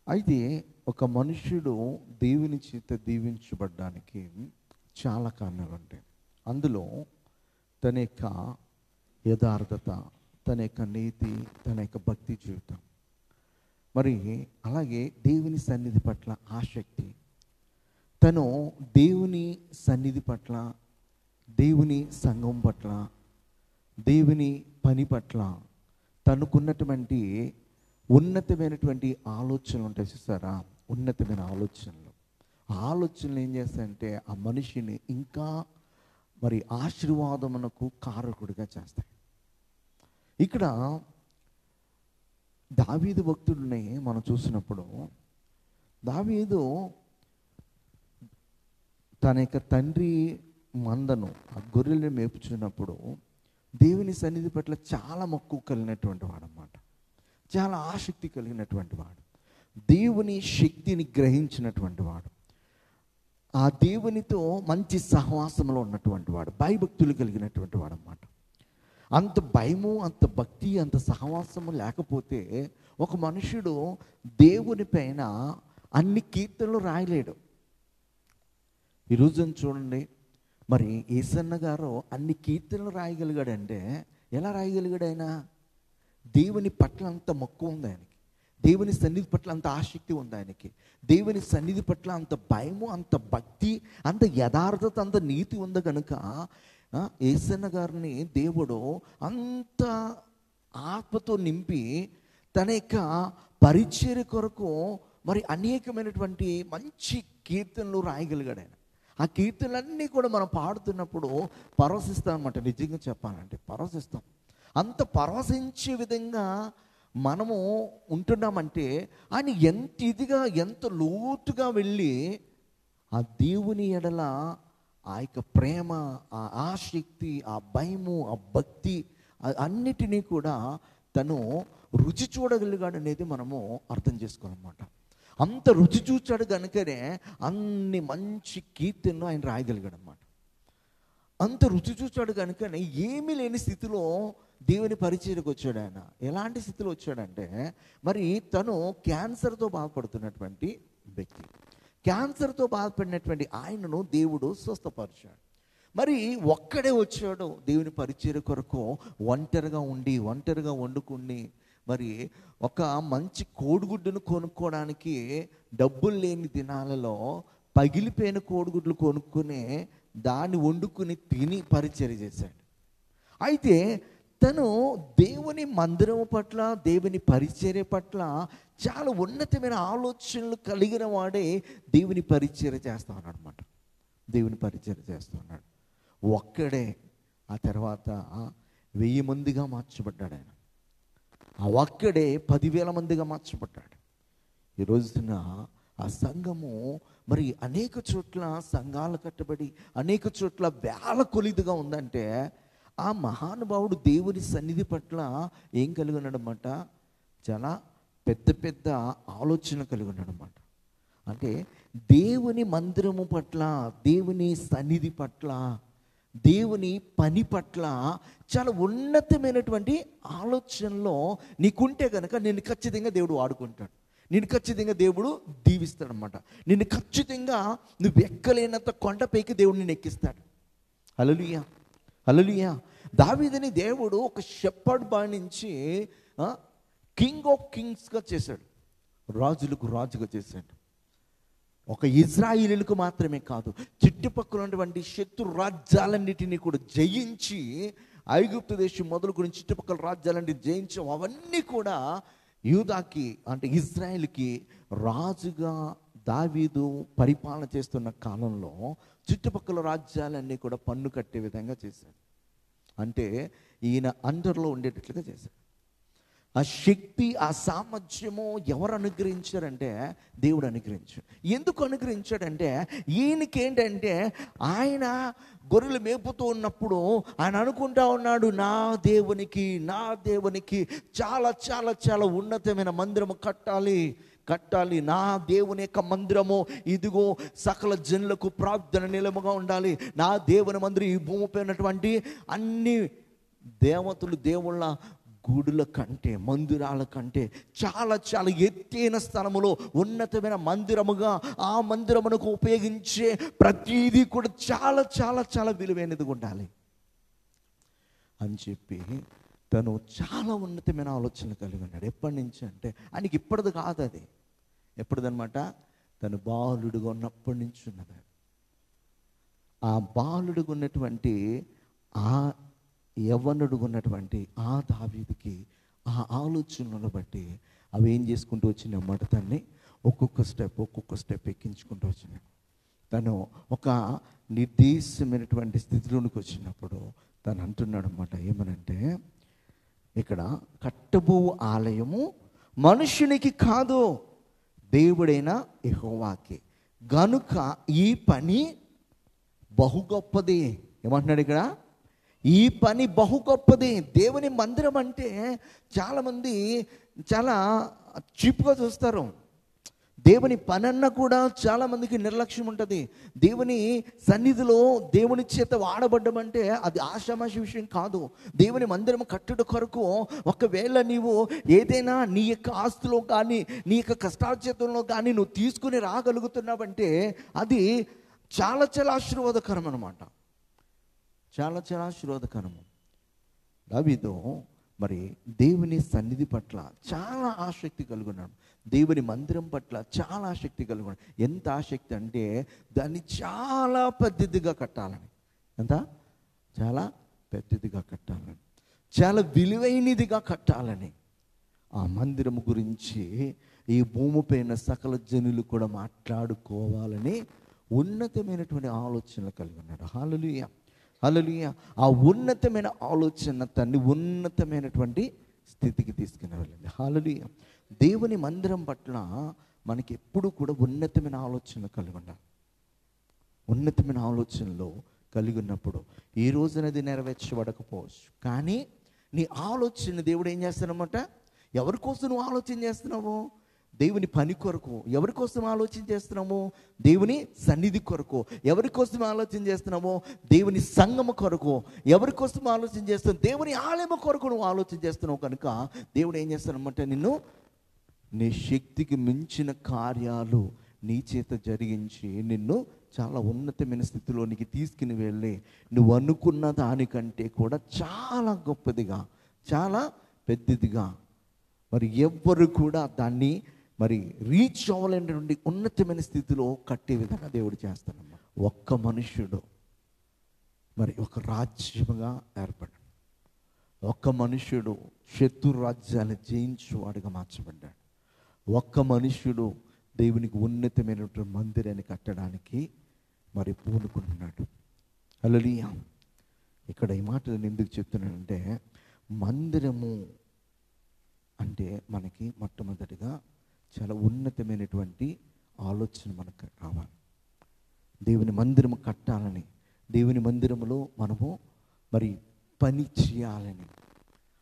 అయితే ఒక మనుష్యుడు దేవుని చేత దీవించబడ్డానికి చాలా కారణాలు ఉంటాయి. అందులో తన యొక్క యథార్థత, తన యొక్క నీతి, తన యొక్క భక్తి జీవితం, మరి అలాగే దేవుని సన్నిధి పట్ల ఆసక్తి, తను దేవుని సన్నిధి పట్ల, దేవుని సంఘం పట్ల, దేవుని పని పట్ల తనకున్నటువంటి ఉన్నతమైనటువంటి ఆలోచనలు ఉంటాయి చూస్తారా. ఉన్నతమైన ఆలోచనలు ఏం చేస్తాయంటే ఆ మనిషిని ఇంకా మరి ఆశీర్వాదమునకు కారకుడిగా చేస్తాయి. ఇక్కడ దావీదు భక్తుడిని మనం చూసినప్పుడు, దావీదు తన యొక్క తండ్రి మందను, ఆ గొర్రెలను మేపుచున్నప్పుడు దేవుని సన్నిధి పట్ల చాలా మక్కువ కలిగినటువంటి వాడు అన్నమాట. చాలా ఆసక్తి కలిగినటువంటి వాడు, దేవుని శక్తిని గ్రహించినటువంటి వాడు, ఆ దేవునితో మంచి సహవాసంలో ఉన్నటువంటి వాడు, భయభక్తులు కలిగినటువంటి వాడు అన్నమాట. అంత భయము, అంత భక్తి, అంత సహవాసము లేకపోతే ఒక మనుషుడు దేవుని పైన అన్ని కీర్తనలు రాయలేడు. ఈరోజు చూడండి, మరి యేసన్న గారు అన్ని కీర్తనలు రాయగలిగాడంటే ఎలా రాయగలిగాడు? ఆయన దేవుని పట్ల అంత మక్కువ ఉంది ఆయనకి, దేవుని సన్నిధి పట్ల అంత ఆసక్తి ఉంది ఆయనకి, దేవుని సన్నిధి పట్ల అంత భయము, అంత భక్తి, అంత యథార్థత, అంత నీతి ఉంది కనుక యేసన్న గారిని దేవుడు అంత ఆత్మతో నింపి తన యొక్క పరిచర్య కొరకు మరి అనేకమైనటువంటి మంచి కీర్తనలు రాయగలిగాడు ఆయన. ఆ కీర్తనలన్నీ కూడా మనం పాడుతున్నప్పుడు పరవశిస్తాం అన్నమాట. నిజంగా చెప్పాలంటే పరవశిస్తాం. అంత పరవశించే విధంగా మనము ఉంటున్నామంటే ఆయన ఎంత ఇదిగా, ఎంత లోతుగా వెళ్ళి ఆ దేవుని ఎడల ఆ యొక్క ప్రేమ, ఆ ఆసక్తి, ఆ భయము, ఆ భక్తి అన్నిటినీ కూడా తను రుచి చూడగలిగాడు అనేది మనము అర్థం చేసుకోవాలన్నమాట. అంత రుచి చూచాడు కనుకనే అన్ని మంచి కీర్తనలు ఆయన రాయగలిగాడు అన్నమాట. అంత రుచి చూచాడు కనుకనే ఏమీ లేని స్థితిలో దేవుని పరిచర్యకు వచ్చాడు ఆయన. ఎలాంటి స్థితిలో వచ్చాడంటే, మరి తను క్యాన్సర్తో బాధపడుతున్నటువంటి వ్యక్తి. క్యాన్సర్తో బాధపడినటువంటి ఆయనను దేవుడు స్వస్థపరిచాడు. మరి ఒక్కడే వచ్చాడు దేవుని పరిచర్య కొరకు. ఒంటరిగా ఉండి, ఒంటరిగా వండుకుని, మరి ఒక మంచి కోడిగుడ్డును కొనుక్కోవడానికి డబ్బులు లేని దినాలలో పగిలిపోయిన కోడిగుడ్లు కొనుక్కుని దాన్ని వండుకుని తిని పరిచర్య చేశాడు. అయితే తను దేవుని మందిరం పట్ల, దేవుని పరిచర్య పట్ల చాలా ఉన్నతమైన ఆలోచనలు కలిగిన వాడే దేవుని పరిచర్య చేస్తా ఉన్నాడు అనమాట. దేవుని పరిచర్య చేస్తూ ఉన్నాడు ఒక్కడే. ఆ తర్వాత 1000 మందిగా మార్చబడ్డాడు ఆయన. ఆ ఒక్కడే 10,000 మందిగా మార్చబడ్డాడు. ఈ రోజున ఆ సంఘము మరి అనేక చోట్ల సంఘాలు కట్టబడి అనేక చోట్ల వేల కొలిదిగా ఉందంటే ఆ మహానుభావుడు దేవుని సన్నిధి పట్ల ఏం కలిగి ఉన్నాడన్నమాట? చాలా పెద్ద పెద్ద ఆలోచన కలిగి ఉన్నాడన్నమాట. అంటే దేవుని మందిరము పట్ల, దేవుని సన్నిధి పట్ల, దేవుని పని పట్ల చాలా ఉన్నతమైనటువంటి ఆలోచనలో నీకుంటే కనుక నిన్ను ఖచ్చితంగా దేవుడు వాడుకుంటాడు. నిన్ను ఖచ్చితంగా దేవుడు దీవిస్తాడనమాట. నిన్ను ఖచ్చితంగా నువ్వు ఎక్కలేనంత కొండపైకి దేవుడు నిన్ను ఎక్కిస్తాడు. హల్లెలూయా, హల్లెలూయా. దావీదుని దేవుడు ఒక షెపర్డ్ బాయ్ నుంచి కింగ్ ఆఫ్ కింగ్స్గా చేశాడు, రాజులకు రాజుగా చేశాడు. ఒక ఇజ్రాయిలీలకు మాత్రమే కాదు, చుట్టుపక్కల ఉన్నటువంటి శత్రు రాజ్యాలన్నిటినీ కూడా జయించి, ఐగుప్తు దేశం మొదలుకొని చుట్టుపక్కల రాజ్యాలన్నీ జయించి అవన్నీ కూడా యూదాకి అంటే ఇజ్రాయిల్కి రాజుగా దావీదు పరిపాలన చేస్తున్న కాలంలో చుట్టుపక్కల రాజ్యాలన్నీ కూడా పన్ను కట్టే విధంగా చేశాడు. అంటే ఈయన అండర్లో ఉండేటట్లుగా చేశాడు. ఆ శక్తి, ఆ సామర్థ్యము ఎవరు అనుగ్రహించారంటే దేవుడు అనుగ్రహించాడు. ఎందుకు అనుగ్రహించాడంటే ఈయనకేంటంటే ఆయన గొర్రెలు మేపుతూ ఉన్నప్పుడు ఆయన అనుకుంటా ఉన్నాడు, నా దేవునికి చాలా చాలా చాలా ఉన్నతమైన మందిరము కట్టాలి. నా దేవుని యొక్క మందిరము ఇదిగో సకల జనులకు ప్రార్థన నిలముగా ఉండాలి. నా దేవుని మందిరం ఈ భూమిపై ఉన్నటువంటి అన్ని దేవతలు, దేవుళ్ళ గుడుల కంటే, మందిరాల కంటే చాలా చాలా ఎత్తైన స్థలములో ఉన్నతమైన మందిరముగా, ఆ మందిరమునకు ఉపయోగించే ప్రతిదీ కూడా చాలా చాలా చాలా విలువైనది ఉండాలి అని చెప్పి తను చాలా ఉన్నతమైన ఆలోచనలు కలిగి ఉన్నాడు. ఎప్పటి నుంచి అంటే ఆయనకి ఇప్పటిది కాదు, అది ఎప్పటిదనమాట, తను బాలుడుగా ఉన్నప్పటి నుంచి ఉన్నది. ఆ బాలుడుగా ఉన్నటువంటి, ఆ యవ్వనుడుగా ఉన్నటువంటి ఆ దావీదుకి ఆ ఆలోచనలను బట్టి అవి ఏం చేసుకుంటూ వచ్చినాయన్నమాట, తన్ని ఒక్కొక్క స్టెప్ ఎక్కించుకుంటూ వచ్చినాయి. తను ఒక నిర్దేశమైనటువంటి స్థితిలోనికి వచ్చినప్పుడు తను అంటున్నాడు అన్నమాట, ఏమనంటే ఇక్కడ కట్టబో ఆలయము మనుషునికి కాదు, దేవుడైన యెహోవాకి, గనుక ఈ పని బహు గొప్పది. ఏమంటున్నాడు ఇక్కడ, ఈ పని బహు గొప్పది. దేవుని మందిరం అంటే చాలామంది చాలా చీప్గా చూస్తారు. దేవుని పని అన్న కూడా చాలామందికి నిర్లక్ష్యం ఉంటుంది. దేవుని సన్నిధిలో దేవుని చేత వాడబడ్డం అంటే అది ఆషామాషి విషయం కాదు. దేవుని మందిరం కట్టుట కొరకు ఒకవేళ నీవు ఏదైనా నీ యొక్క ఆస్తులో కానీ, నీ యొక్క కష్టార్జితంలో కానీ నువ్వు తీసుకుని రాగలుగుతున్నావంటే అది చాలా చాలా ఆశీర్వాదకరం అన్నమాట. చాలా చాలా ఆశీర్వాదకరము. దావీదు మరి దేవుని సన్నిధి పట్ల చాలా ఆసక్తి కలిగి ఉన్నాడు. దేవుని మందిరం పట్ల చాలా ఆసక్తి కలిగి ఉన్నాడు. ఎంత ఆసక్తి అంటే దాన్ని చాలా పెద్దదిగా కట్టాలని, ఎంత చాలా పెద్దదిగా కట్టాలని, చాలా విలువైనదిగా కట్టాలని, ఆ మందిరం గురించి ఈ భూమిపైన సకల జనులు కూడా మాట్లాడుకోవాలని ఉన్నతమైనటువంటి ఆలోచనలు కలిగి ఉన్నాడు. హల్లెలూయా, హల్లెలూయా. ఆ ఉన్నతమైన ఆలోచన తన్ని ఉన్నతమైనటువంటి స్థితికి తీసుకుని వెళ్ళింది. హల్లెలూయా. దేవుని మందిరం పట్ల మనకి ఎప్పుడు కూడా ఉన్నతమైన ఆలోచనలు కలిగి ఉండాలి. ఉన్నతమైన ఆలోచనలు కలిగి ఉన్నప్పుడు ఈ రోజున అది నెరవేర్చబడకపోవచ్చు, కానీ నీ ఆలోచన దేవుడు ఏం చేస్తానమాట, ఎవరి కోసం నువ్వు ఆలోచన చేస్తున్నావు, దేవుని పని కొరకు. ఎవరి కోసం ఆలోచన చేస్తున్నాము, దేవుని సన్నిధి కొరకు. ఎవరి కోసం ఆలోచన చేస్తున్నామో, దేవుని సంఘము కొరకు. ఎవరి కోసం ఆలోచన చేస్తున్నావు, దేవుని ఆలయము కొరకు నువ్వు ఆలోచన చేస్తున్నావు. కనుక దేవుడు ఏం చేస్తానమాట, నిన్ను నీ శక్తికి మించిన కార్యాలు నీ చేత జరిగించి నిన్ను చాలా ఉన్నతమైన స్థితిలోనికి తీసుకుని వెళ్ళి నువ్వు అనుకున్న దానికంటే కూడా చాలా గొప్పదిగా, చాలా పెద్దదిగా, మరి ఎవ్వరు కూడా దాన్ని మరి రీచ్ అవ్వలేనటువంటి ఉన్నతమైన స్థితిలో కట్టే విధంగా దేవుడు చేస్తానమ్మా. ఒక్క మనుష్యుడు మరి ఒక రాజ్యముగా ఏర్పడ్డాడు. ఒక్క మనుష్యుడు శత్రు రాజ్యాన్ని జయించువాడుగా మార్చబడ్డాడు. ఒక్క మనుష్యుడు దేవునికి ఉన్నతమైనటువంటి మందిరాన్ని కట్టడానికి మరి పూనుకుంటున్నాడు. హల్లెలూయా. ఇక్కడ ఈ మాటలు నేను ఎందుకు చెప్తున్నానంటే, మందిరము అంటే మనకి మొట్టమొదటిగా చాలా ఉన్నతమైనటువంటి ఆలోచన మనకు రావాలి. దేవుని మందిరము కట్టాలని, దేవుని మందిరములో మనము మరి పని చేయాలని,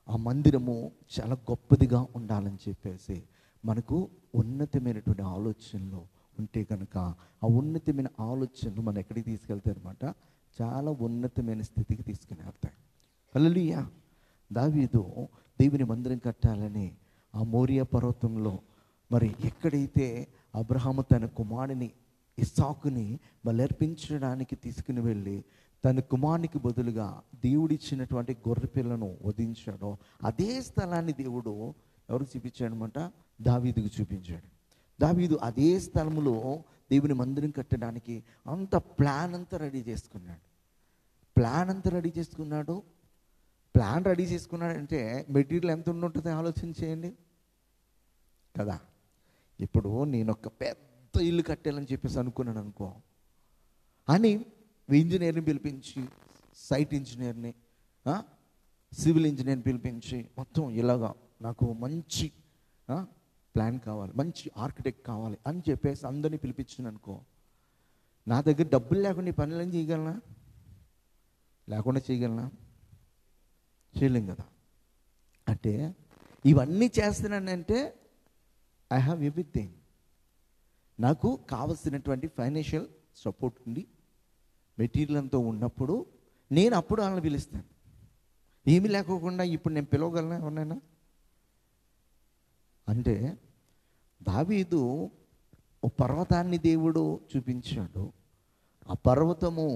ఆ మందిరము చాలా గొప్పదిగా ఉండాలని చెప్పేసి మనకు ఉన్నతమైనటువంటి ఆలోచనలు ఉంటే కనుక ఆ ఉన్నతమైన ఆలోచనలు మనం ఎక్కడికి తీసుకెళ్తాయి అనమాట, చాలా ఉన్నతమైన స్థితికి తీసుకుని వెళ్తాయి. హల్లెలూయా. దావీదు దేవుని మందిరం కట్టాలని ఆ మోరియా పర్వతంలో మరి ఎక్కడైతే అబ్రహాము తన కుమారుని ఇస్సాకుని బలర్పించడానికి తీసుకుని వెళ్ళి తన కుమారునికి బదులుగా దేవుడిచ్చినటువంటి గొర్రె పిల్లను వధించాడో అదే స్థలాన్ని దేవుడు ఎవరికి చూపించాడు అనమాట, దావీదుకు చూపించాడు. దావీదు అదే స్థలంలో దేవుని మందిరం కట్టడానికి అంత ప్లాన్ అంతా రెడీ చేసుకున్నాడు. ప్లాన్ రెడీ చేసుకున్నాడంటే మెటీరియల్ ఎంత ఉంటుంది ఆలోచన చేయండి కదా. ఇప్పుడు నేను ఒక పెద్ద ఇల్లు కట్టాలని చెప్పేసి అనుకున్నాను అనుకో అని ఇంజనీర్ని పిలిపించి, సైట్ ఇంజనీర్ని, సివిల్ ఇంజనీర్ని పిలిపించి మొత్తం ఇలాగా నాకు మంచి ప్లాన్ కావాలి, మంచి ఆర్కిటెక్ట్ కావాలి అని చెప్పేసి అందరినీ పిలిపించాను అనుకో, నా దగ్గర డబ్బులు లేకుండా ఈ పనులని చేయగలనా, లేకుండా చేయగలనా, చేయలేం కదా. అంటే ఇవన్నీ చేస్తున్నానంటే ఐ హ్యావ్ ఎవ్రీథింగ్, నాకు కావలసినటువంటి ఫైనాన్షియల్ సపోర్ట్ ఉండి మెటీరియల్ అంతా ఉన్నప్పుడు నేను అప్పుడు వాళ్ళని పిలుస్తాను. ఏమీ లేకోకుండా ఇప్పుడు నేను పిలవగలనా ఎవరినైనా అంటే, దావీదు ఓ పర్వతాన్ని దేవుడు చూపించాడు. ఆ పర్వతము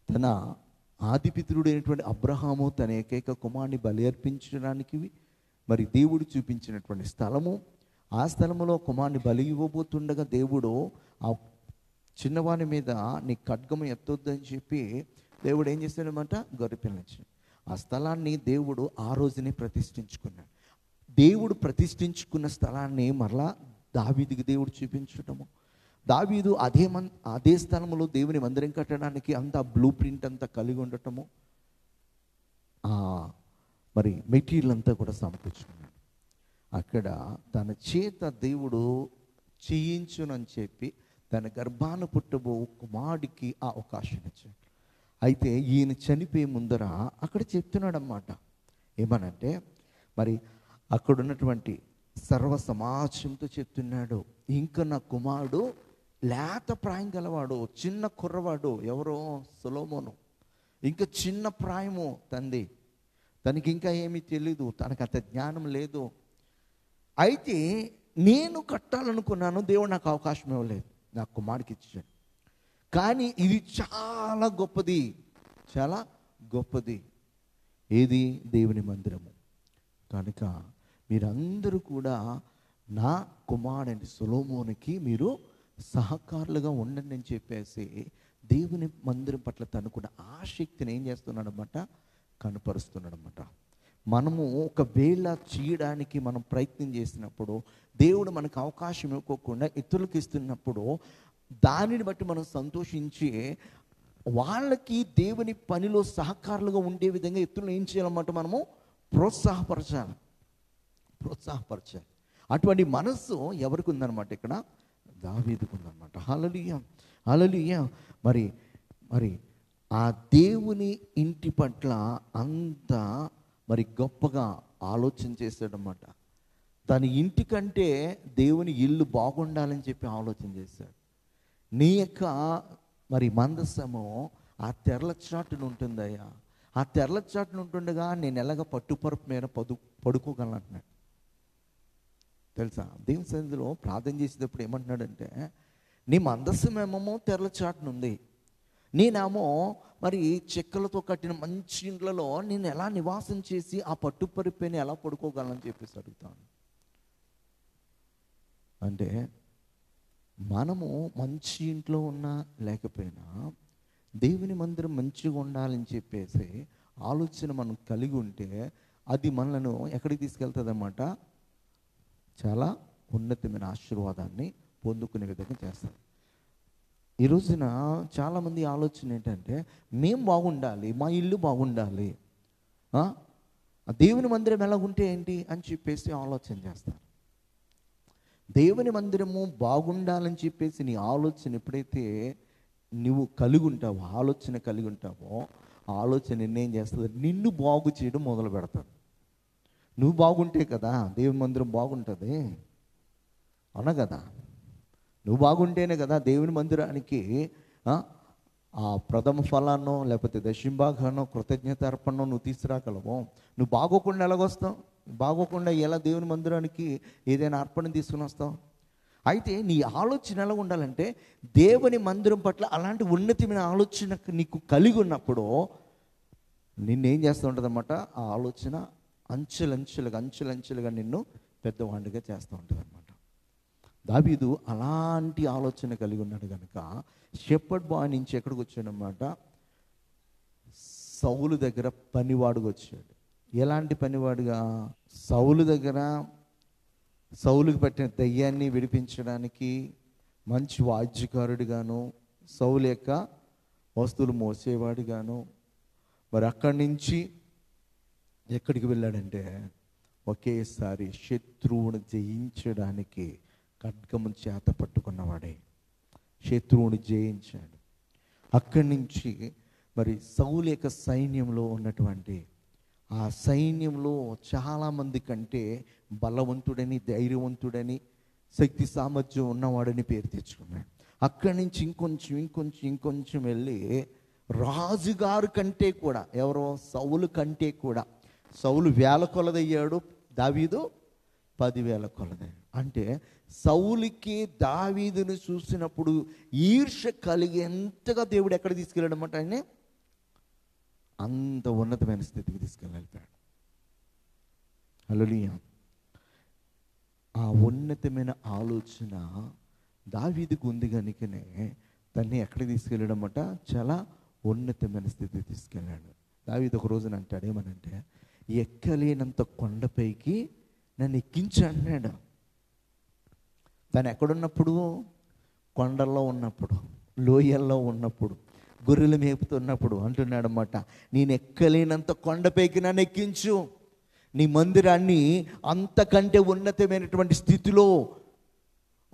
తన ఆదిపితరుడైనటువంటి అబ్రహాము తన ఏకైక కుమారుని బలి అర్పించడానికి మరి దేవుడు చూపించినటువంటి స్థలము. ఆ స్థలములో కుమారుని బలి ఇవ్వబోతుండగా దేవుడు ఆ చిన్నవాని మీద నీ ఖడ్గము ఎత్తొద్దని చెప్పి దేవుడు ఏం చేశాడనమాట, గొర్రెపిల్లని. ఆ స్థలాన్ని దేవుడు ఆ రోజునే ప్రతిష్ఠించుకున్నాడు. దేవుడు ప్రతిష్ఠించుకున్న స్థలాన్ని మరలా దావీదుకి దేవుడు చూపించటము. దావీదు అదే స్థలంలో దేవుని మందిరం కట్టడానికి అంతా బ్లూ ప్రింట్ అంతా కలిగి ఉండటము, మరి మెటీరియల్ అంతా కూడా సమకూర్చుకున్నాడు. అక్కడ తన చేత దేవుడు చేయించునని చెప్పి తన గర్భాన పుట్టబో కుమారుడికి ఆ అవకాశం ఇచ్చాడు. అయితే ఈయన చనిపోయే ముందర అక్కడ చెప్తున్నాడు అన్నమాట. ఏమనంటే, మరి అక్కడ ఉన్నటువంటి సర్వ సమాజంతో చెప్తున్నాడు, ఇంకా నా కుమారుడు లేత ప్రాయం గలవాడు, చిన్న కుర్రవాడు. ఎవరో సొలొమోను. ఇంకా చిన్న ప్రాయము తంది, తనకి ఇంకా ఏమీ తెలీదు, తనకు అంత జ్ఞానం లేదు. అయితే నేను కట్టాలనుకున్నాను, దేవుడు నాకు అవకాశం ఇవ్వలేదు, నా కుమారుడికి ఇచ్చాడు. కానీ ఇది చాలా గొప్పది, చాలా గొప్పది. ఏది? దేవుని మందిరము. కనుక మీరందరూ కూడా నా కుమారుని సొలొమోనుకి మీరు సహకారులుగా ఉండండి అని చెప్పేసి దేవుని మందిరం పట్ల తను కూడా ఆసక్తిని ఏం చేస్తున్నాడన్నమాట, కనపరుస్తున్నాడన్నమాట. మనము ఒకవేళ చేయడానికి మనం ప్రయత్నం చేసినప్పుడు, దేవుడు మనకు అవకాశం ఇవ్వకుండా ఇతరులకు ఇస్తున్నప్పుడు దానిని బట్టి మనం సంతోషించి వాళ్ళకి దేవుని పనిలో సహకారులుగా ఉండే విధంగా ఇతరులు ఏం చేయాలన్నమాట, మనము ప్రోత్సాహపరచాలి. అటువంటి మనస్సు ఎవరికి ఉందన్నమాట, ఇక్కడ దావీదుకు ఉందన్నమాట. హల్లెలూయా, హల్లెలూయా. మరి ఆ దేవుని ఇంటి పట్ల అంత మరి గొప్పగా ఆలోచన చేశాడన్నమాట. తన ఇంటి కంటే దేవుని ఇల్లు బాగుండాలని చెప్పి ఆలోచన చేశాడు. నీ యొక్క మరి మందసము ఆ తెరల చాటును ఉంటుందయ్యా, ఆ తెరల చాటును ఉంటుండగా నేను ఎలాగ పట్టుపరుపు మీద పడుకోగలను అంటున్నాడు. తెలుసా, దేవుని సన్నిధిలో ప్రార్థన చేసేటప్పుడు ఏమంటున్నాడంటే, నీ మందస్సమేమో తెరల చాటునుంది, నేనేమో మరి చెక్కలతో కట్టిన మంచి ఇండ్లలో నేను ఎలా నివాసం చేసి ఆ పట్టుపరుపుని ఎలా పడుకోగలను చెప్పేసి అడుగుతాను. అంటే మనము మంచి ఇంట్లో ఉన్నా లేకపోయినా దేవుని మందిరం మంచిగా ఉండాలని చెప్పేసి ఆలోచన మనం కలిగి ఉంటే అది మనలను ఎక్కడికి తీసుకెళ్తుంది అన్నమాట, చాలా ఉన్నతమైన ఆశీర్వాదాన్ని పొందుకునే విధంగా చేస్తారు. ఈ రోజున చాలామంది ఆలోచన ఏంటంటే, మేము బాగుండాలి, మా ఇల్లు బాగుండాలి, దేవుని మందిరం ఎలా ఉంటే ఏంటి అని చెప్పేసి ఆలోచన చేస్తారు. దేవుని మందిరము బాగుండాలని చెప్పేసి నీ ఆలోచన ఎప్పుడైతే నువ్వు కలిగి ఉంటావో, ఆలోచన కలిగి ఉంటావో, ఆలోచన నిర్ణయం చేస్తుంది, నిన్ను బాగు చేయడం మొదలు పెడతాడు. నువ్వు బాగుంటే కదా దేవుని మందిరం బాగుంటుంది, అవునా కదా? నువ్వు బాగుంటేనే కదా దేవుని మందిరానికి ఆ ప్రథమ ఫలాన్నో లేకపోతే దశంభాగానో కృతజ్ఞత అర్పణో నువ్వు తీసుకురాగలవు. నువ్వు బాగోకుండా ఎలాగొస్తావు? బాగోకుండా ఎలా దేవుని మందిరానికి ఏదైనా అర్పణ తీసుకుని వస్తావు? అయితే నీ ఆలోచన ఎలా ఉండాలంటే, దేవుని మందిరం పట్ల అలాంటి ఉన్నతమైన ఆలోచన నీకు కలిగి ఉన్నప్పుడు నిన్నేం చేస్తూ ఉంటుంది అన్నమాట, ఆ ఆలోచన అంచెలంచెలుగా నిన్ను పెద్దవాడిగా చేస్తూ ఉంటుంది అన్నమాట. దావీదు అలాంటి ఆలోచన కలిగి ఉన్నాడు కనుక షెపర్డ్ బాయ్ నుంచి ఎక్కడికి వచ్చాడనమాట, సౌలు దగ్గర పనివాడుగా వచ్చాడు. ఎలాంటి పనివాడుగా? సౌలు దగ్గర సౌలుకి పట్టిన దయ్యాన్ని విడిపించడానికి మంచి వాద్యకారుడిగాను, సౌలు యొక్క వస్తువులు మోసేవాడిగాను. మరి అక్కడి నుంచి ఎక్కడికి వెళ్ళాడంటే, ఒకేసారి శత్రువును జయించడానికి ఖడ్గము చేత పట్టుకున్నవాడే శత్రువుని జయించాడు. అక్కడి నుంచి మరి సౌలు యొక్క సైన్యంలో ఉన్నటువంటి ఆ సైన్యంలో చాలామంది కంటే బలవంతుడని, ధైర్యవంతుడని, శక్తి సామర్థ్యం ఉన్నవాడని పేరు తెచ్చుకున్నాడు. అక్కడి నుంచి ఇంకొంచెం వెళ్ళి రాజుగారు కంటే కూడా, ఎవరో సౌలు కంటే కూడా, సౌలు 1000 కొలదయ్యాడు, దావీదు 10,000 కొలదయ్యాడు. అంటే సౌలుకి దావీదును చూసినప్పుడు ఈర్ష్య కలిగేంతగా దేవుడు ఎక్కడ తీసుకెళ్ళాడన్నమాట, ఆయన్ని అంత ఉన్నతమైన స్థితికి తీసుకెళ్ళిపోయాడు. హల్లెలూయా. ఆ ఉన్నతమైన ఆలోచన దావీదుకు ఉంది కనుకనే తన్ని ఎక్కడికి తీసుకెళ్ళాడన్నమాట, చాలా ఉన్నతమైన స్థితికి తీసుకెళ్ళాడు. దావీదు ఒక రోజున అంటాడు, ఏమనంటే, ఎక్కలేనంత కొండపైకి నన్ను ఎక్కించు అన్నాడు. తను ఎక్కడున్నప్పుడు, కొండల్లో ఉన్నప్పుడు, లోయల్లో ఉన్నప్పుడు, గొర్రెలు మేపుతున్నప్పుడు అంటున్నాడు అన్నమాట, నేను ఎక్కలేనంత కొండపైకి నన్ను ఎక్కించు, నీ మందిరాన్ని అంతకంటే ఉన్నతమైనటువంటి స్థితిలో,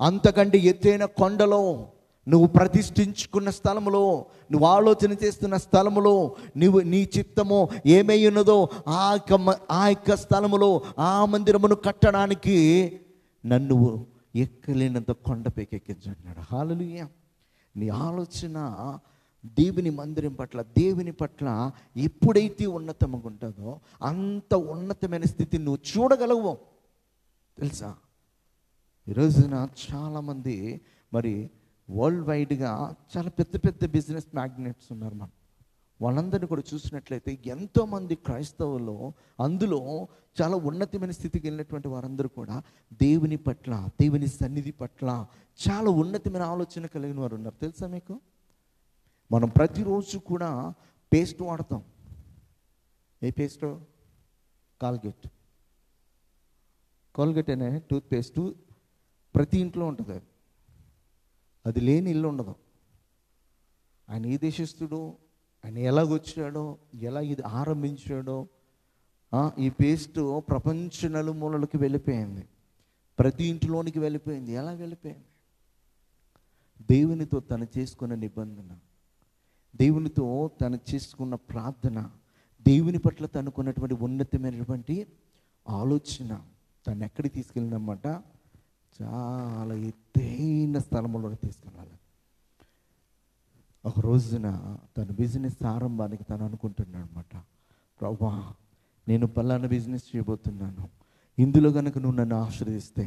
అంతకంటే ఎత్తైన కొండలో, నువ్వు ప్రతిష్ఠించుకున్న స్థలములో, నువ్వు ఆలోచన చేస్తున్న స్థలములో, నువ్వు నీ చిత్తము ఏమై ఉన్నదో ఆ యొక్క స్థలములో ఆ మందిరమును కట్టడానికి నన్ను ఎక్కలేనంత కొండపైకి ఎక్కించన్నాడు. హల్లెలూయా. నీ ఆలోచన దేవుని మందిరం పట్ల, దేవుని పట్ల ఎప్పుడైతే ఉన్నతంగా ఉంటుందో అంత ఉన్నతమైన స్థితిని నువ్వు చూడగలవు. తెలుసా, ఈరోజున చాలామంది మరి వరల్డ్ వైడ్గా చాలా పెద్ద పెద్ద బిజినెస్ మ్యాగ్నెట్స్ ఉన్నారు. మనం వాళ్ళందరినీ కూడా చూసినట్లయితే ఎంతోమంది క్రైస్తవులు, అందులో చాలా ఉన్నతమైన స్థితికి వెళ్ళినటువంటి వారందరూ కూడా దేవుని పట్ల, దేవుని సన్నిధి పట్ల చాలా ఉన్నతమైన ఆలోచన కలిగిన వారు ఉన్నారు. తెలుసా మీకు? మనం ప్రతిరోజు కూడా పేస్ట్ వాడతాం. ఏ పేస్ట్? కోల్గేట్ అనే టూత్ పేస్ట్ ప్రతి ఇంట్లో ఉంటుంది. అది లేని ఇల్లు ఉండదు. ఆయన ఏ దేశస్థుడు, ఆయన ఎలాగొచ్చాడో, ఎలా ఇది ఆరంభించాడో, ఈ పేస్ట్ ప్రపంచ నలుమూలలకి వెళ్ళిపోయింది, ప్రతి ఇంటిలోనికి వెళ్ళిపోయింది. ఎలా వెళ్ళిపోయింది? దేవునితో తను చేసుకున్న నిబంధన, దేవునితో తను చేసుకున్న ప్రార్థన, దేవుని పట్ల తనకున్నటువంటి ఉన్నతమైనటువంటి ఆలోచన తను ఎక్కడికి తీసుకెళ్ళినమాట, చాలా ఎత్తైన స్థలంలో తీసుకెళ్ళాలి. ఒక రోజున తన బిజినెస్ ఆరంభానికి తను అనుకుంటున్నాడు అనమాట, ప్రభువా, నేను పలానా బిజినెస్ చేయబోతున్నాను, ఇందులో కనుక నువ్వు నన్ను ఆశీర్వదిస్తే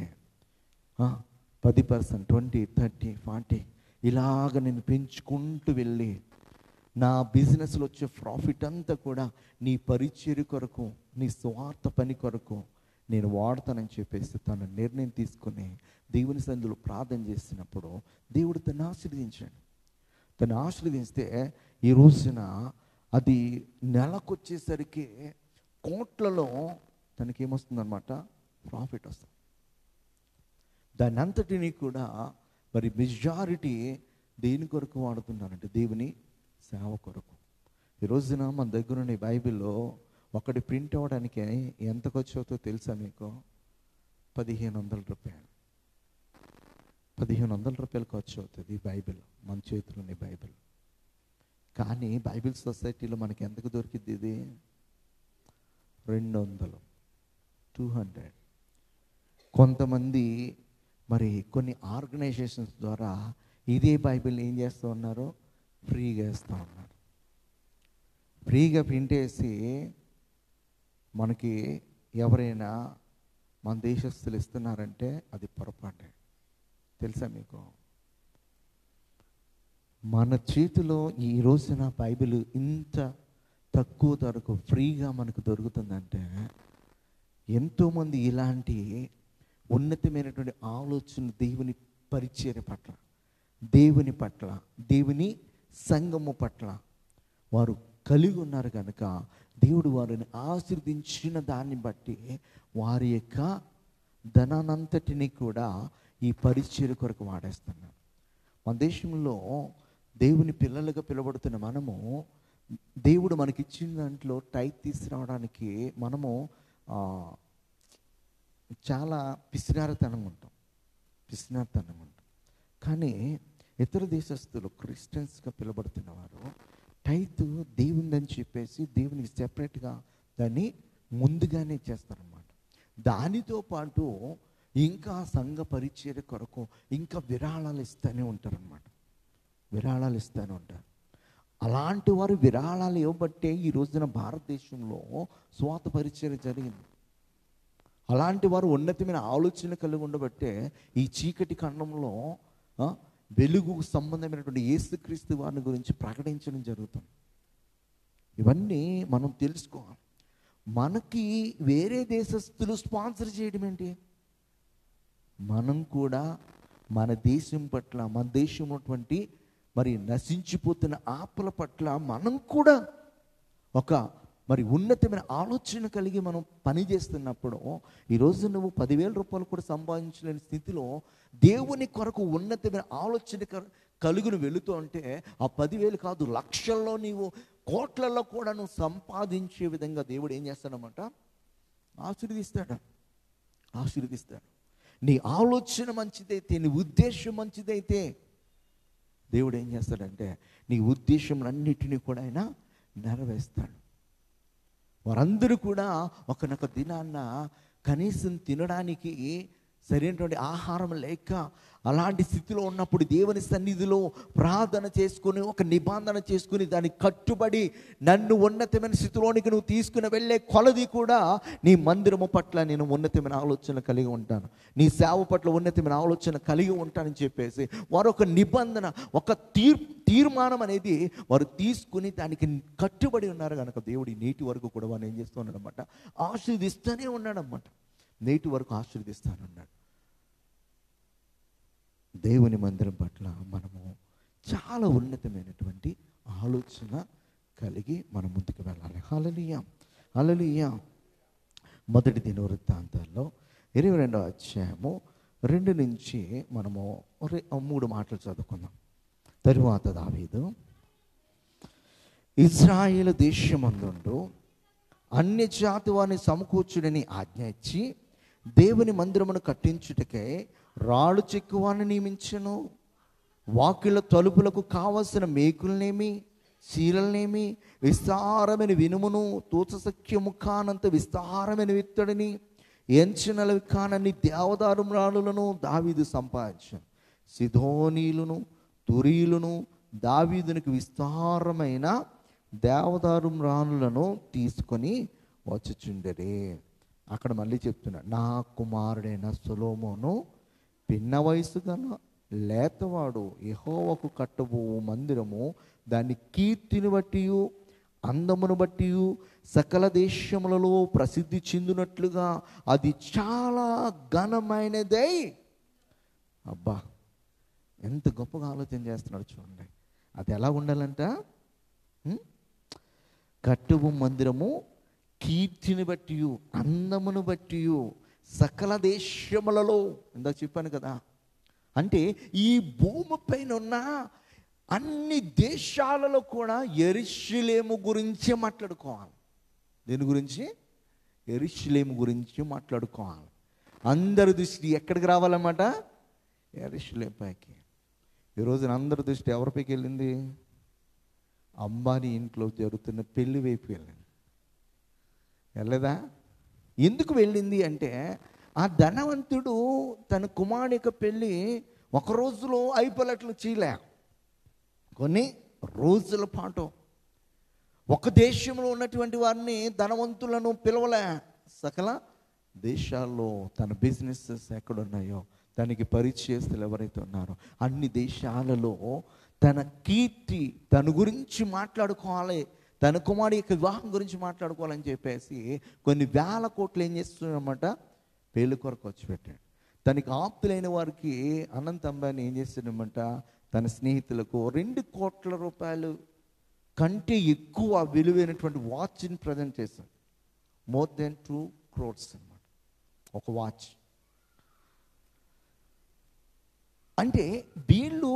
10%, 20, 30, 40 ఇలాగ నేను పెంచుకుంటూ వెళ్ళి నా బిజినెస్లో వచ్చే ప్రాఫిట్ అంతా కూడా నీ పరిచర్య కొరకు, నీ స్వార్థ పని కొరకు నేను వాడతానని చెప్పేసి తన నిర్ణయం తీసుకుని దేవుని సన్నిధిలో ప్రార్థన చేసినప్పుడు దేవుడు తను ఆశీర్వదించాడు. తను ఆశీర్వదిస్తే ఈ రోజున అది నెలకొచ్చేసరికి కోట్లలో తనకేమొస్తుందన్నమాట, ప్రాఫిట్ వస్తుంది. దాని అంతటిని కూడా మరి మెజారిటీ దేని కొరకు వాడుతున్నారంటే దేవుని సేవ కొరకు. ఈ రోజున మన దగ్గర ఉన్న బైబిల్లో ఒకటి ప్రింట్ అవ్వడానికి ఎంత ఖర్చు అవుతుందో తెలుసా మీకు? 1500 రూపాయలు. 1500 రూపాయలు ఖర్చు అవుతుంది ఈ బైబిల్, మన చేతిలోని బైబిల్. కానీ బైబిల్ సొసైటీలో మనకి ఎంతకు దొరికింది ఇది? 200, 200. కొంతమంది మరి కొన్ని ఆర్గనైజేషన్స్ ద్వారా ఇదే బైబిల్ ఏం చేస్తూ ఉన్నారు, ఫ్రీగా వేస్తూ ఉన్నారు. ఫ్రీగా ప్రింట్ వేసి మనకి ఎవరైనా మన దేశస్తులు ఇస్తున్నారంటే అది పొరపాటే. తెలుసా మీకు? మన చేతిలో ఈ రోజున బైబిల్ ఇంత తక్కువ ధరకు ఫ్రీగా మనకు దొరుకుతుందంటే ఎంతోమంది ఇలాంటి ఉన్నతమైనటువంటి ఆలోచన దేవుని పరిచర్య పట్ల, దేవుని పట్ల, దేవుని సంఘము పట్ల వారు కలిగి ఉన్నారు కనుక దేవుడు వారిని ఆశీర్వదించిన దాన్ని బట్టి వారి యొక్క ధనానంతటిని కూడా ఈ పరిచర్య కొరకు వాడేస్తున్నారు. మన దేశంలో దేవుని పిల్లలుగా పిలువబడుతున్న మనము, దేవుడు మనకిచ్చిన దాంట్లో టైట్ తీసుకురావడానికి మనము చాలా పిసినారితనంగా ఉంటాం. కానీ ఇతర దేశస్తులు క్రిస్టియన్స్గా పిలువబడుతున్న వారు టైత్ దేవుందని చెప్పేసి దేవునికి సెపరేట్గా దాన్ని ముందుగానే చేస్తారన్నమాట. దానితో పాటు ఇంకా సంఘ పరిచర్య కొరకు ఇంకా విరాళాలు ఇస్తూనే ఉంటారన్నమాట. అలాంటి వారు విరాళాలు ఇవ్వబట్టే ఈ రోజున భారతదేశంలో స్వాత పరిచయం జరిగింది. అలాంటి వారు ఉన్నతమైన ఆలోచన కలిగి ఉండబట్టే ఈ చీకటి ఖండంలో వెలుగుకు సంబంధమైనటువంటి యేసుక్రీస్తు వారిని గురించి ప్రకటించడం జరుగుతుంది. ఇవన్నీ మనం తెలుసుకోవాలి. మనకి వేరే దేశస్తులు స్పాన్సర్ చేయడం ఏంటి? మనం కూడా మన దేశం పట్ల, మన దేశం ఉన్నటువంటి మరి నశించిపోతున్న ఆపల పట్ల మనం కూడా ఒక మరి ఉన్నతమైన ఆలోచన కలిగి మనం పని చేస్తున్నప్పుడు, ఈరోజు నువ్వు 10,000 రూపాయలు కూడా సంపాదించలేని స్థితిలో దేవుని కొరకు ఉన్నతమైన ఆలోచన కలుగును వెళుతూ ఉంటే, ఆ 10,000 కాదు, లక్షల్లో, నీవు కోట్లలో కూడా నువ్వు సంపాదించే విధంగా దేవుడు ఏం చేస్తాడన్నమాట? ఆశీర్వదిస్తాడు. నీ ఆలోచన మంచిదైతే, నీ ఉద్దేశం మంచిదైతే దేవుడు ఏం చేస్తాడంటే నీ ఉద్దేశములన్నిటినీ కూడా ఆయన నెరవేరుస్తాడు. వారందరూ కూడా ఒకనొక దినాన్న కనీసం తినడానికి సరైనటువంటి ఆహారం లేక అలాంటి స్థితిలో ఉన్నప్పుడు దేవుని సన్నిధిలో ప్రార్థన చేసుకుని, ఒక నిబంధన చేసుకుని, దానికి కట్టుబడి నన్ను ఉన్నతమైన స్థితిలోనికి నువ్వు తీసుకుని వెళ్ళే కొలది కూడా నీ మందిరము పట్ల నేను ఉన్నతమైన ఆలోచన కలిగి ఉంటాను, నీ సేవ పట్ల ఉన్నతమైన ఆలోచన కలిగి ఉంటానని చెప్పేసి వారు ఒక నిబంధన, ఒక తీర్మానం అనేది వారు తీసుకుని దానికి కట్టుబడి ఉన్నారు కనుక దేవుడి నేటి వరకు కూడా వారు ఏం చేస్తున్నాడు అన్నమాట? ఆశీర్దిస్తూనే ఉన్నాడన్నమాట. నేటి వరకు ఆశీర్దిస్తానన్నాడు. దేవుని మందిరం పట్ల మనము చాలా ఉన్నతమైనటువంటి ఆలోచన కలిగి మనం ముందుకు వెళ్ళాలి. హల్లెలూయా, హల్లెలూయా. మొదటి దినవృత్తాంతాల్లో 22వ అధ్యాయము 2 నుంచి మనము 3 మాటలు చదువుకుందాం. తరువాత దావీదు ఇశ్రాయేలు దేశమందుండు అన్య జాతి వారిని సమకూర్చుడని ఆజ్ఞ ఇచ్చి దేవుని మందిరమును కట్టించుటకై రాళ్ళు చెక్కువాన్ని నియమించెను. వాకిళ్ళ తలుపులకు కావలసిన మేకులనేమి, శీలనేమి, విస్తారమైన వినుమును, తూచసఖ్యము కానంత విస్తారమైన విత్తడిని, ఎంచినలవి కానన్ని దేవదారు రాళ్ళులను దావీదు సంపాదించాను. సిదోనీలును తురీలును దావీదునికి విస్తారమైన దేవదారు రాళ్ళులను తీసుకొని వచ్చుచుండెరే. అక్కడ మళ్ళీ చెప్తున్నా, నా కుమారుడైన సొలొమోను పిన్న వయసు గల లేతవాడు, యెహోవాకు కట్టబోవు మందిరము దాని కీర్తిని బట్టి అందమును బట్టి సకల దేశములలో ప్రసిద్ధి చెందినట్లుగా అది చాలా ఘనమైనదై. అబ్బా, ఎంత గొప్పగా ఆలోచన చేస్తున్నాడు చూడండి. అది ఎలా ఉండాలంట? కట్టుబో మందిరము కీర్తిని బట్టి, అందమును బట్టి సకల దేశములలో, ఇందాక చెప్పాను కదా, అంటే ఈ భూమి పైన ఉన్న అన్ని దేశాలలో కూడా యెరూషలేము గురించి మాట్లాడుకోవాలి. దేని గురించి? యెరూషలేము గురించి మాట్లాడుకోవాలి. అందరి దృష్టి ఎక్కడికి రావాలన్నమాట? యెరూషలేము పైకి. ఈరోజు అందరి దృష్టి ఎవరిపైకి వెళ్ళింది? అంబానీ ఇంట్లో జరుగుతున్న పెళ్లి వైపు వెళ్ళింది. వెళ్ళదా? ఎందుకు వెళ్ళింది అంటే, ఆ ధనవంతుడు తన కుమారుడి యొక్క పెళ్ళి ఒక రోజులో అయిపోయేట్లు చేయలే. కొన్ని రోజుల పాటు ఒక దేశంలో ఉన్నటువంటి వారిని, ధనవంతులను పిలవలే. సకల దేశాల్లో తన బిజినెసెస్ ఎక్కడున్నాయో, తనకి పరిచయస్తులు ఎవరైతే ఉన్నారో అన్ని దేశాలలో తన కీర్తి, తన గురించి మాట్లాడుకోవాలి, తన కుమారుడి యొక్క వివాహం గురించి మాట్లాడుకోవాలని చెప్పేసి కొన్ని వేల కోట్లు ఏం చేస్తున్నాడన్నమాట? పెళ్లి కొరకు వచ్చి పెట్టాడు. తనకి ఆప్తులైన వారికి అనంత్ అంబానీ ఏం చేస్తాడన్నమాట? తన స్నేహితులకు 2 కోట్ల రూపాయలు కంటే ఎక్కువ విలువైనటువంటి వాచ్ని ప్రజెంట్ చేశాడు. మోర్ దెన్ 2 crores అన్నమాట ఒక వాచ్. అంటే వీళ్ళు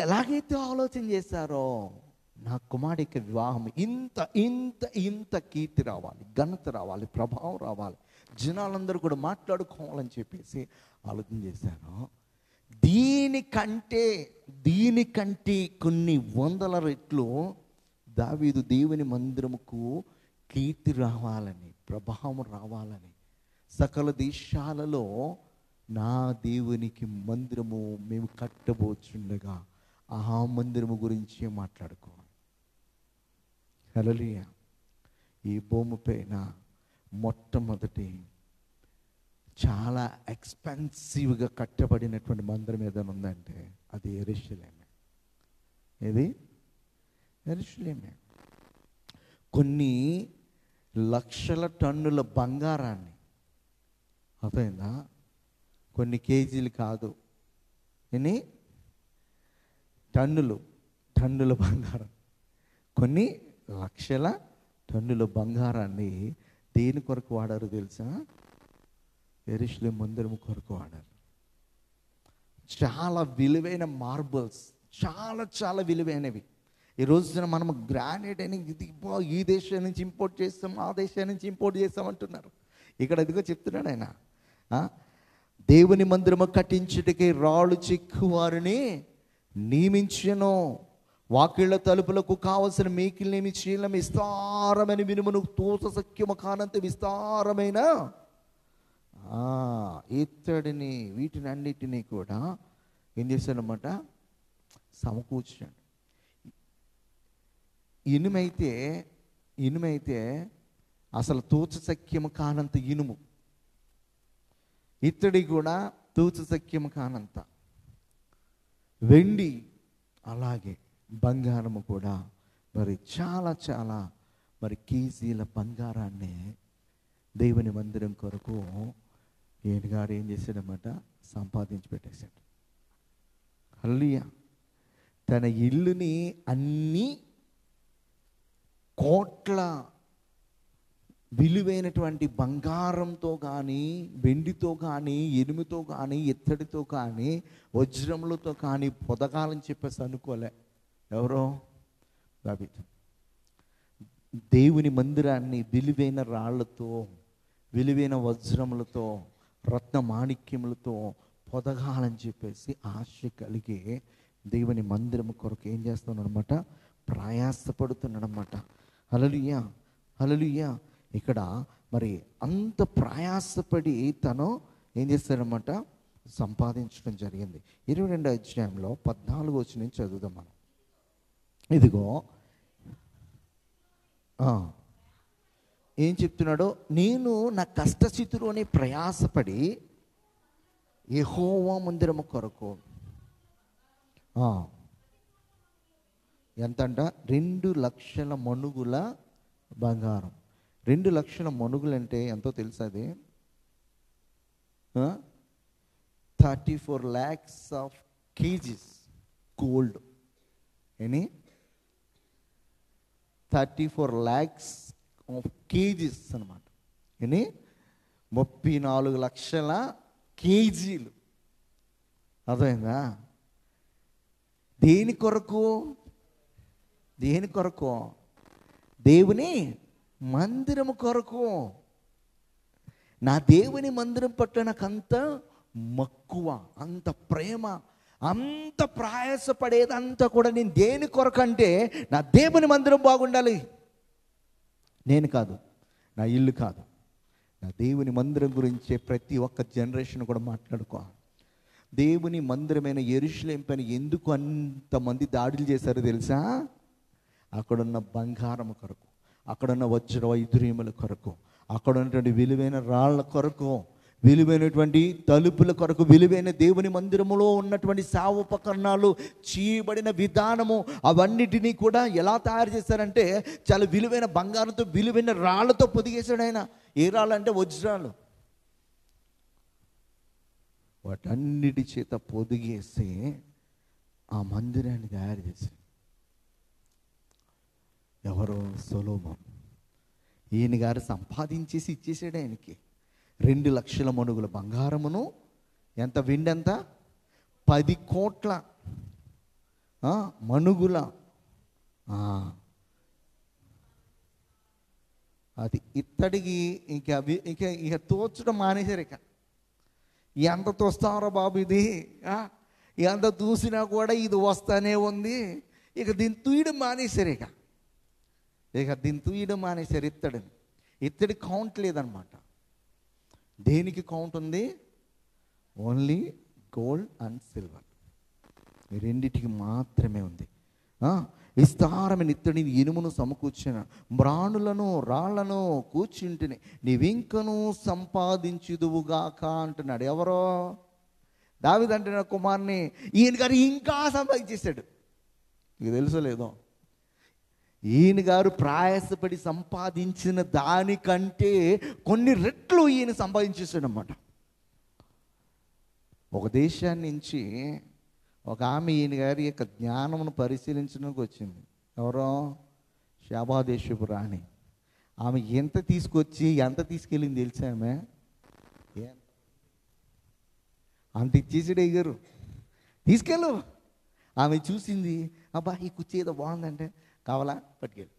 ఎలాగైతే ఆలోచన చేశారో, నా కుమారుడికి వివాహం ఇంత ఇంత ఇంత కీర్తి రావాలి, ఘనత రావాలి, ప్రభావం రావాలి, జనాలందరూ కూడా మాట్లాడుకోవాలని చెప్పేసి ఆలోచన చేశాను. దీనికంటే కొన్ని వందల రెట్లు దావీదు దేవుని మందిరముకు కీర్తి రావాలని, ప్రభావం రావాలని, సకల దేశాలలో నా దేవునికి మందిరము మేము కట్టబోచుండగా ఆ మందిరము గురించి మాట్లాడుకోవాలి. హల్లెలూయా. ఈ భూమి పైన మొట్టమొదటి చాలా ఎక్స్పెన్సివ్గా కట్టబడినటువంటి మందిరం ఏదైనా ఉందంటే అది యెరూషలేమే. ఏది? యెరూషలేమే. కొన్ని లక్షల టన్నుల బంగారాన్ని, అర్థమైందా? కొన్ని కేజీలు కాదు, ఎన్ని టన్నుల బంగారం, కొన్ని లక్షల టన్నుల బంగారాన్ని దేని కొరకు వాడారు తెలుసా? యెరూషలేము మందిరం కొరకు వాడారు. చాలా విలువైన మార్బల్స్, చాలా విలువైనవి. ఈ రోజున మనం గ్రానైట్ అని ఈ దేశం నుంచి ఇంపోర్ట్ చేస్తాం, ఆ దేశం నుంచి ఇంపోర్ట్ చేస్తాం అంటున్నారు. ఇక్కడ ఎదుగో చెప్తున్నాడు ఆయన, దేవుని మందిరము కట్టించుటకి రాళ్ళు చెక్కు వారిని నియమించెను. వాకిళ్ల తలుపులకు కావలసిన మేకిల్నేమి చీలం విస్తారమైన వినుమును తోస సఖ్యము కానంత విస్తారమైన ఇత్తడిని, వీటిని అన్నిటినీ కూడా ఏం చేశాడనమాట? సమకూర్చాడు. ఇనుమైతే అసలు తూచ సఖ్యము కానంత ఇనుము, ఇత్తడి కూడా తూచ సఖ్యము కానంత, వెండి అలాగే, బంగారము కూడా మరి చాలా మరి కేజీల బంగారాన్ని దేవుని మందిరం కొరకు ఈయన గారు ఏం చేశాడన్నమాట? సంపాదించి పెట్టేశాడు. హల్లెలూయా. తన ఇల్లుని అన్ని కోట్ల విలువైనటువంటి బంగారంతో కానీ, వెండితో కానీ, ఇనుముతో కానీ, ఇత్తడితో కానీ, వజ్రములతో కానీ పొదగాలని చెప్పేసి అనుకోలే. ఎవరో? దావీదు. దేవుని మందిరాన్ని విలువైన రాళ్లతో, విలువైన వజ్రములతో, రత్న మాణిక్యములతో పొదగాలని చెప్పేసి ఆశ కలిగి దేవుని మందిరం కొరకు ఏం చేస్తున్నాడనమాట? ప్రయాసపడుతున్నాడనమాట. హల్లెలూయా, హల్లెలూయా. ఇక్కడ మరి అంత ప్రయాసపడి తను ఏం చేస్తాడనమాట? సంపాదించడం జరిగింది. 22వ అధ్యాయంలో 14వ వచనం చదువుదాం మనం. ఇదిగో ఏం చెప్తున్నాడో, నేను నా కష్టస్థితిలోనే ప్రయాసపడి యెహోవా మందిరము కొరకు ఎంతంట? 2 లక్షల మణుగుల బంగారం. 2 లక్షల మణుగులు అంటే ఎంతో తెలుసా? అది 34 lakhs of kgs gold. Any 34 lakhs of kgs అనమాట. ఎనీ 34 లక్షల కేజీలు. అర్థమైందా? దేని కొరకు? దేవుని మందిరము కొరకు. నా దేవుని మందిరం పట్ల నాకు అంత మక్కువ, అంత ప్రేమ, అంత ప్రయాసపడేది అంతా కూడా నేను దేని కొరకు అంటే, నా దేవుని మందిరం బాగుండాలి. నేను కాదు, నా ఇల్లు కాదు, నా దేవుని మందిరం గురించే ప్రతి ఒక్క జనరేషన్ కూడా మాట్లాడుకోవాలి. దేవుని మందిరమైన యెరూషలేము పైన ఎందుకు అంతమంది దాడులు చేశారో తెలుసా? అక్కడున్న బంగారం కొరకు, అక్కడున్న వజ్ర వైదుర్యముల కొరకు, అక్కడ ఉన్నటువంటి విలువైన రాళ్ల కొరకు, విలువైనటువంటి తలుపుల కొరకు, విలువైన దేవుని మందిరములో ఉన్నటువంటి సావోపకరణాలు, చేయబడిన విధానము, అవన్నిటినీ కూడా ఎలా తయారు చేశారంటే చాలా విలువైన బంగారంతో, విలువైన రాళ్లతో పొదిగేశాడు ఆయన. ఏ రాళ్ళు అంటే వజ్రాలు. వాటన్నిటి చేత పొదిగేసి ఆ మందిరాన్ని తయారు చేశాడు. ఎవరో? సొలొమోను. ఈయన గారు సంపాదించేసి ఇచ్చేసాడు ఆయనకి. 2 లక్షల మణుగుల బంగారమును, ఎంత వెండి, ఎంత 10 కోట్ల మణుగుల, అది ఇత్తడికి ఇక తోచడం మానేశారు. ఇక ఎంత తోస్తారో బాబు, ఇది ఎంత చూసినా కూడా ఇది వస్తానే ఉంది. ఇక దీన్ని తూయడం మానేశారు. ఇక దీన్ని తూయడం మానేశారు. ఇత్తడి కౌంట్ లేదనమాట. దేనికి కౌంట్ ఉంది? Only gold and silver. ఈ రెండిటికి మాత్రమే ఉంది. విస్తారమైన ఇత్తడిని ఇనుమును సమకూర్చిన మ్రాణులను రాళ్లను కూర్చుంటిని నీవింకను సంపాదించుదువుగాక అంటున్నాడు. ఎవరో దావీదు అంటున్న కుమారుని ఈయన గారు ఇంకా సంపాదించేశాడు. మీకు తెలుసో లేదో, ఈయన గారు ప్రయాసపడి సంపాదించిన దానికంటే కొన్ని రెట్లు ఈయన సంపాదించేశాడు అన్నమాట. ఒక దేశాన్ని నుంచి ఒక ఆమె ఈయన గారి యొక్క జ్ఞానమును పరిశీలించడానికి వచ్చింది. ఎవరో శాబాదేశపు రాణి. ఆమె ఎంత తీసుకెళ్ళింది తెలుసా? ఆమె అంత ఇచ్చేసాడు గారు, తీసుకెళ్ళు. ఆమె చూసింది, అబ్బా ఈ కుర్చీ ఏదో బాగుందంటే కావాలా, పట్టుకెళ్ళు.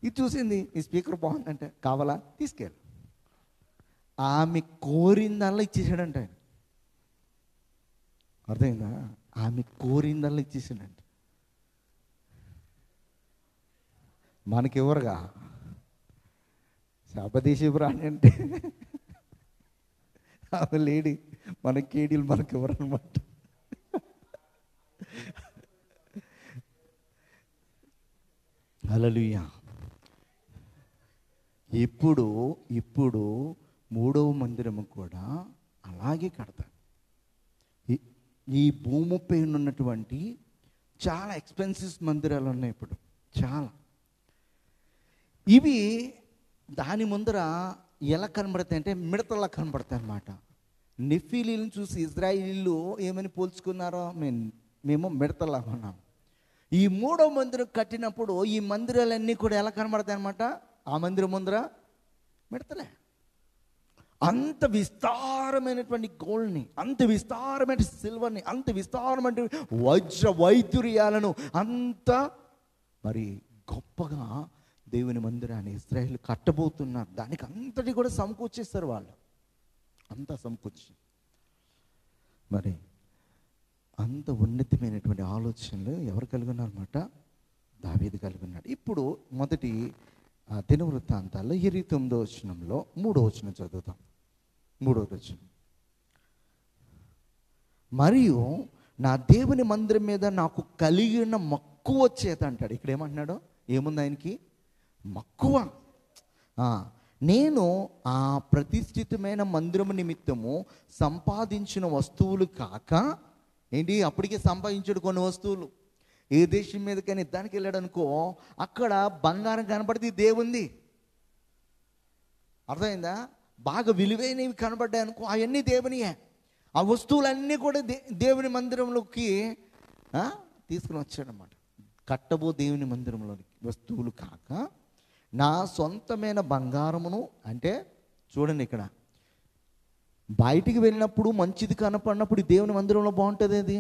ఇది చూసింది, ఈ స్పీకర్ బాగుందంటే కావాలా, తీసుకెళ్ళు. ఆమె కోరిందల్లా ఇచ్చేసాడంట ఆయన. అర్థమైందా? ఆమె కోరిందల్లా ఇచ్చేసాడంట. మనకెవరుగా శాపదేశపు రాణి అంటే ఆమె లేడీ, మన కేడీలు మనకెవరు అనమాట. హల్లెలూయా. ఇప్పుడు మూడవ మందిరము కూడా అలాగే కడతారు. ఈ భూమిపై ఉన్నటువంటి చాలా ఎక్స్పెన్సివ్ మందిరాలు ఉన్నాయి ఇప్పుడు, చాలా. ఇవి దాని ముందర ఎలా కనబడతాయి అంటే మిడతలా కనబడతాయి అన్నమాట. నెఫీలీలను చూసి ఇజ్రాయిలీలు ఏమని పోల్చుకున్నారో, మేము మిడతలా ఉన్నాం. ఈ మూడో మందిరం కట్టినప్పుడు ఈ మందిరాలన్నీ కూడా ఎలా కనబడతాయి అన్నమాట. ఆ మందిరం ముందర మిడతలే. అంత విస్తారమైనటువంటి గోల్డ్ని, అంత విస్తారమైన సిల్వర్ని, అంత విస్తారమైన వజ్ర వైదుర్యాలను అంత మరి గొప్పగా దేవుని మందిరాన్ని ఇశ్రాయేలు కట్టబోతున్నారు. దానికి అంతటి కూడా సమకూర్చేస్తారు వాళ్ళు, అంతా సమకూర్చి. మరి అంత ఉన్నతమైనటువంటి ఆలోచనలు ఎవరు కలిగి ఉన్నారన్నమాట? దావీదు కలిగి ఉన్నాడు. ఇప్పుడు మొదటి దినవృత్తాంతాల్లో 29వ వచనంలో 3వ వచనం చదువుతాం. 3వ వచనం, మరియు నా దేవుని మందిరం మీద నాకు కలిగిన మక్కువ చేత అంటాడు. ఇక్కడ ఏమంటున్నాడు? ఏముంది ఆయనకి? మక్కువ. నేను ఆ ప్రతిష్ఠితమైన మందిరము నిమిత్తము సంపాదించిన వస్తువులు కాక, ఏంటి అప్పటికే సంపాదించాడు కొన్ని వస్తువులు. ఏ దేశం మీదకైనా యుద్ధానికి వెళ్ళాడు అనుకో, అక్కడ బంగారం కనపడితే దేవుంది. అర్థమైందా? బాగా విలువైనవి కనబడ్డాయి అనుకో, అవన్నీ దేవునియే. ఆ వస్తువులన్నీ కూడా దేవుని మందిరంలోకి తీసుకుని వచ్చాడనమాట. కట్టబో దేవుని మందిరంలోనికి వస్తువులు కాక నా సొంతమైన బంగారమును, అంటే చూడండి ఇక్కడ బయటికి వెళ్ళినప్పుడు మంచిది కనపడినప్పుడు దేవుని మందిరంలో బాగుంటుంది. అది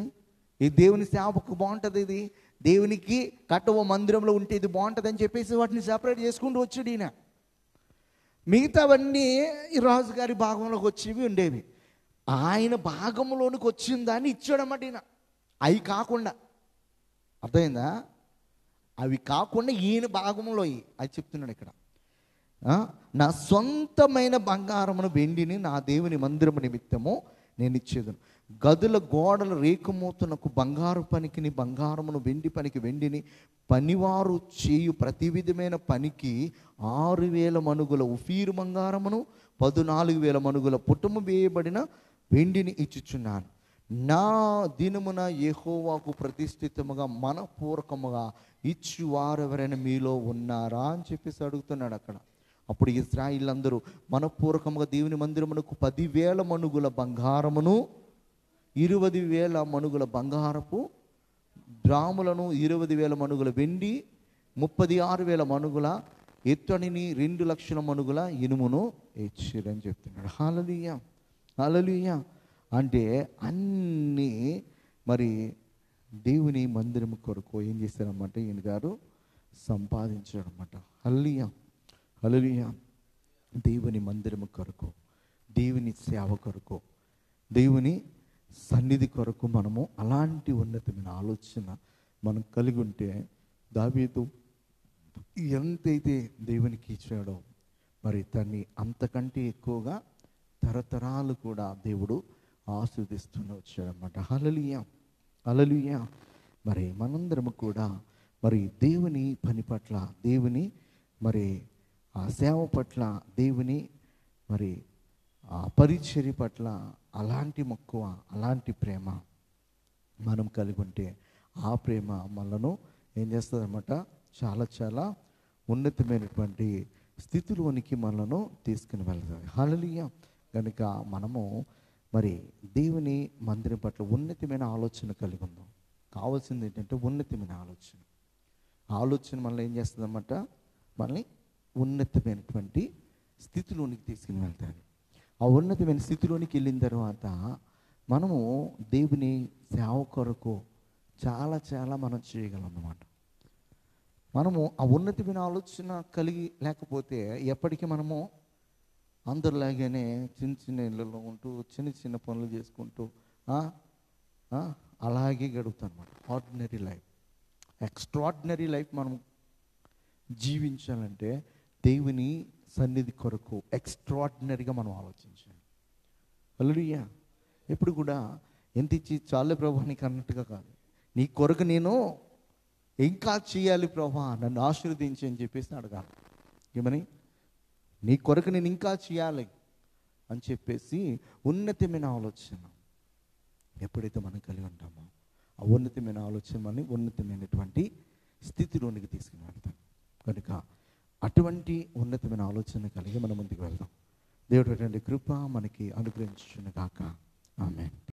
ఈ దేవుని సేవకు బాగుంటుంది. ఇది దేవునికి కట్టవ మందిరంలో ఉంటే ఇది బాగుంటుంది అని చెప్పేసి వాటిని సెపరేట్ చేసుకుంటూ వచ్చాడు ఈయన. మిగతావన్నీ ఈ రాజుగారి భాగంలోకి వచ్చేవి ఉండేవి. ఆయన భాగంలోనికి వచ్చిన దాన్ని ఇచ్చాడన్నమాట ఈయన. అవి కాకుండా, అర్థమైందా? అవి కాకుండా ఈయన భాగంలో అది చెప్తున్నాడు ఇక్కడ. నా సొంతమైన బంగారమును వెండిని నా దేవుని మందిరము నిమిత్తము నేను ఇచ్చేదను. గదుల గోడల రేకుమూతనకు బంగారు పనికిని బంగారమును, వెండి పనికి వెండిని, పనివారు చేయు ప్రతి విధమైన పనికి 6,000 మణుగుల ఉఫీరు బంగారమును, 14,000 మణుగుల పుటము వేయబడిన వెండిని ఇచ్చుచున్నాను. నా దినమున యెహోవాకు ప్రతిష్ఠితముగా మనపూర్వకముగా ఇచ్చు వారెవరైనా మీలో ఉన్నారా అని చెప్పేసి అడుగుతున్నాడు అక్కడ. అప్పుడు ఇశ్రాయేలు అందరూ మనపూర్వకముగా దేవుని మందిరమునకు 10,000 మణుగుల బంగారమును, 20,000 మణుగుల బంగారపు డ్రాములను, 20,000 మణుగుల వెండి, 36,000 మణుగుల ఇత్తడిని, 2 లక్షల మణుగుల ఇనుమును ఇచ్చిరని చెప్తున్నాడు. హల్లెలూయా, హల్లెలూయా. అంటే అన్నీ మరి దేవుని మందిరము కొరకు ఏం చేశారన్నమాట? ఈయన గారు సంపాదించాడు అన్నమాట. హల్లెలూయా, హల్లెలూయా. దేవుని మందిరము కొరకు, దేవుని సేవ కొరకు, దేవుని సన్నిధి కొరకు మనము అలాంటి ఉన్నతమైన ఆలోచన మనం కలిగి ఉంటే, దావీదు ఎంతైతే దేవునికి ఇచ్చాడో మరి దాన్ని అంతకంటే ఎక్కువగా తరతరాలు కూడా దేవుడు ఆశీర్వదిస్తూనే వచ్చాడనమాట. హల్లెలూయా, హల్లెలూయా. మరి మనందరము కూడా మరి దేవుని పని పట్ల, దేవుని మరి ఆ సేవ పట్ల, దేవుని మరి ఆ పరిచర్య పట్ల అలాంటి మక్కువ, అలాంటి ప్రేమ మనం కలిగి ఉంటే ఆ ప్రేమ మనను ఏం చేస్తుందన్నమాట, చాలా చాలా ఉన్నతమైనటువంటి స్థితిలోనికి మనను తీసుకుని వెళ్తుంది. హల్లెలూయా. కనుక మనము మరి దేవుని మందిరం పట్ల ఉన్నతమైన ఆలోచన కలిగి ఉందాం. కావాల్సింది ఏంటంటే ఉన్నతమైన ఆలోచన. ఆలోచన మనల్ని ఏం చేస్తుందన్నమాట, మనల్ని ఉన్నతమైనటువంటి స్థితిలోనికి తీసుకుని వెళ్తారు. ఆ ఉన్నతమైన స్థితిలోనికి వెళ్ళిన తర్వాత మనము దేవుని సేవ కొరకు చాలా చాలా మనం చేయగలం అన్నమాట. మనము ఆ ఉన్నతమైన ఆలోచన కలిగి లేకపోతే ఎప్పటికీ మనము అందరిలాగానే చిన్న చిన్న ఇళ్ళలో ఉంటూ చిన్న చిన్న పనులు చేసుకుంటూ అలాగే గడుపుతాం అన్నమాట. Ordinary life. ఎక్స్ట్రాడినరీ లైఫ్ మనం జీవించాలంటే దేవుని సన్నిధి కొరకు ఎక్స్ట్రాడినరీగా మనం ఆలోచించాలి. హల్లెలూయా. ఎప్పుడు కూడా ఎంత ఇచ్చి చాలే ప్రభా నీకు అన్నట్టుగా కాదు, నీ కొరకు నేను ఇంకా చేయాలి ప్రభా, నన్ను ఆశీర్వదించి అని చెప్పేసి అడగాలి. ఏమని? నీ కొరకు నేను ఇంకా చేయాలి అని చెప్పేసి ఉన్నతమైన ఆలోచన ఎప్పుడైతే మనం కలిగి ఉంటామో ఆ ఉన్నతమైన ఆలోచన మనని ఉన్నతమైనటువంటి స్థితిలోనికి తీసుకుని వెళ్తాం. కనుక అటువంటి ఉన్నతమైన ఆలోచన కలిగి మనం ముందుకు వెళ్దాం. దేవుడు అటువంటి కృప మనకి అనుగ్రహించును గాక. ఆమేన్.